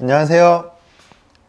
안녕하세요,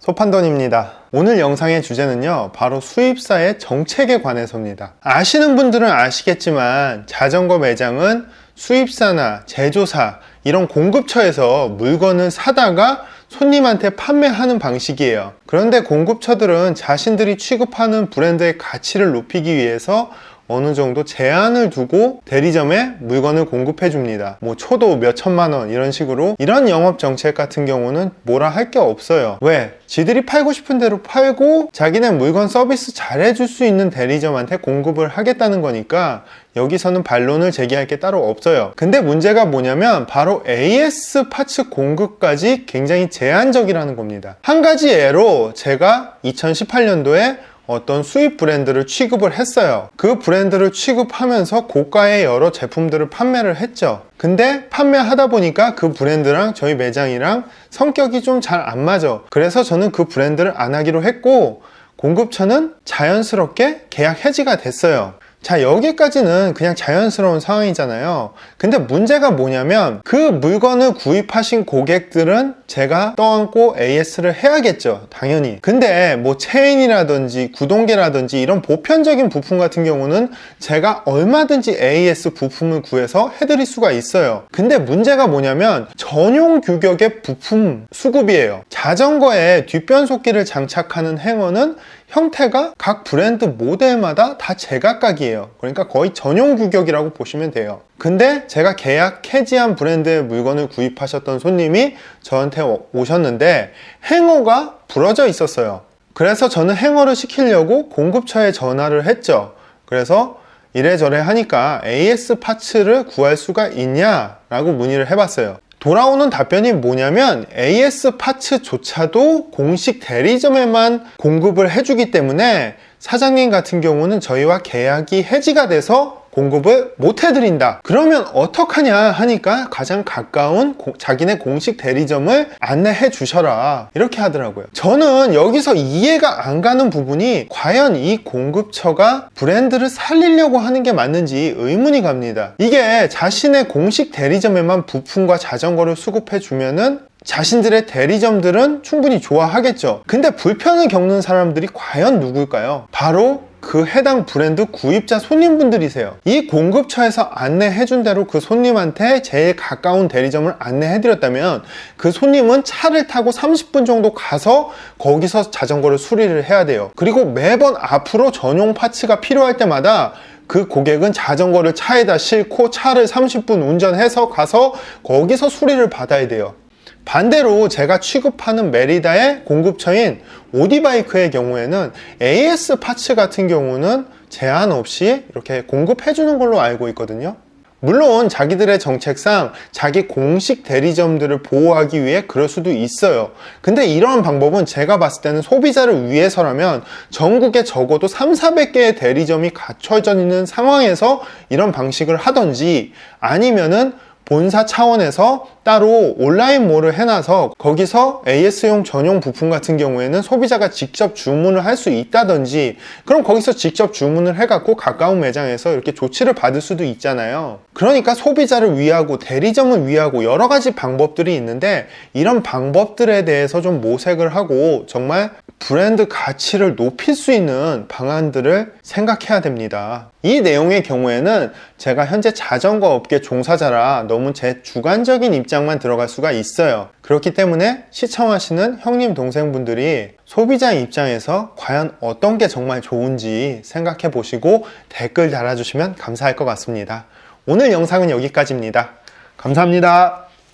소판돈입니다. 오늘 영상의 주제는요, 바로 수입사의 정책에 관해서입니다. 아시는 분들은 아시겠지만 자전거 매장은 수입사나 제조사 이런 공급처에서 물건을 사다가 손님한테 판매하는 방식이에요. 그런데 공급처들은 자신들이 취급하는 브랜드의 가치를 높이기 위해서 어느 정도 제한을 두고 대리점에 물건을 공급해 줍니다. 초도 몇 천만 원 이런 식으로. 이런 영업 정책 같은 경우는 뭐라 할 게 없어요. 왜? 지들이 팔고 싶은 대로 팔고 자기네 물건 서비스 잘해줄 수 있는 대리점한테 공급을 하겠다는 거니까 여기서는 반론을 제기할 게 따로 없어요. 근데 문제가 뭐냐면 바로 AS 파츠 공급까지 굉장히 제한적이라는 겁니다. 한 가지 예로 제가 2018년도에 어떤 수입 브랜드를 취급을 했어요. 그 브랜드를 취급하면서 고가의 여러 제품들을 판매를 했죠. 근데 판매하다 보니까 그 브랜드랑 저희 매장이랑 성격이 좀 잘 안 맞아. 그래서 저는 그 브랜드를 안 하기로 했고, 공급처는 자연스럽게 계약 해지가 됐어요. 자, 여기까지는 그냥 자연스러운 상황이잖아요. 근데 문제가 뭐냐면 그 물건을 구입하신 고객들은 제가 떠안고 AS를 해야겠죠, 당연히. 근데 체인이라든지 구동계라든지 이런 보편적인 부품 같은 경우는 제가 얼마든지 AS 부품을 구해서 해드릴 수가 있어요. 근데 문제가 뭐냐면 전용 규격의 부품 수급이에요. 자전거에 뒷변속기를 장착하는 행어는 형태가 각 브랜드 모델마다 다 제각각이에요. 그러니까 거의 전용 규격이라고 보시면 돼요. 근데 제가 계약 해지한 브랜드의 물건을 구입하셨던 손님이 저한테 오셨는데 행어가 부러져 있었어요. 그래서 저는 행어를 시키려고 공급처에 전화를 했죠. 그래서 이래저래 하니까 AS 파츠를 구할 수가 있냐라고 문의를 해봤어요. 돌아오는 답변이 뭐냐면 AS 파츠조차도 공식 대리점에만 공급을 해주기 때문에 사장님 같은 경우는 저희와 계약이 해지가 돼서 공급을 못 해드린다. 그러면 어떡하냐 하니까 가장 가까운 자기네 공식 대리점을 안내해 주셔라, 이렇게 하더라고요. 저는 여기서 이해가 안 가는 부분이 과연 이 공급처가 브랜드를 살리려고 하는 게 맞는지 의문이 갑니다. 이게 자신의 공식 대리점에만 부품과 자전거를 수급해 주면은 자신들의 대리점들은 충분히 좋아하겠죠. 근데 불편을 겪는 사람들이 과연 누굴까요? 바로 그 해당 브랜드 구입자 손님분들이세요. 이 공급처에서 안내해준 대로 그 손님한테 제일 가까운 대리점을 안내해드렸다면 그 손님은 차를 타고 30분 정도 가서 거기서 자전거를 수리를 해야 돼요. 그리고 매번 앞으로 전용 파츠가 필요할 때마다 그 고객은 자전거를 차에다 싣고 차를 30분 운전해서 가서 거기서 수리를 받아야 돼요. 반대로 제가 취급하는 메리다의 공급처인 오디바이크의 경우에는 AS 파츠 같은 경우는 제한 없이 이렇게 공급해주는 걸로 알고 있거든요. 물론 자기들의 정책상 자기 공식 대리점들을 보호하기 위해 그럴 수도 있어요. 근데 이러한 방법은 제가 봤을 때는 소비자를 위해서라면 전국에 적어도 300~400개의 대리점이 갖춰져 있는 상황에서 이런 방식을 하던지, 아니면은 본사 차원에서 따로 온라인몰을 해놔서 거기서 AS용 전용 부품 같은 경우에는 소비자가 직접 주문을 할 수 있다든지, 그럼 거기서 직접 주문을 해갖고 가까운 매장에서 이렇게 조치를 받을 수도 있잖아요. 그러니까 소비자를 위하고 대리점을 위하고 여러 가지 방법들이 있는데, 이런 방법들에 대해서 좀 모색을 하고 정말 브랜드 가치를 높일 수 있는 방안들을 생각해야 됩니다. 이 내용의 경우에는 제가 현재 자전거 업계 종사자라 너무 제 주관적인 입장만 들어갈 수가 있어요. 그렇기 때문에 시청하시는 형님 동생분들이 소비자 입장에서 과연 어떤 게 정말 좋은지 생각해 보시고 댓글 달아주시면 감사할 것 같습니다. 오늘 영상은 여기까지입니다. 감사합니다.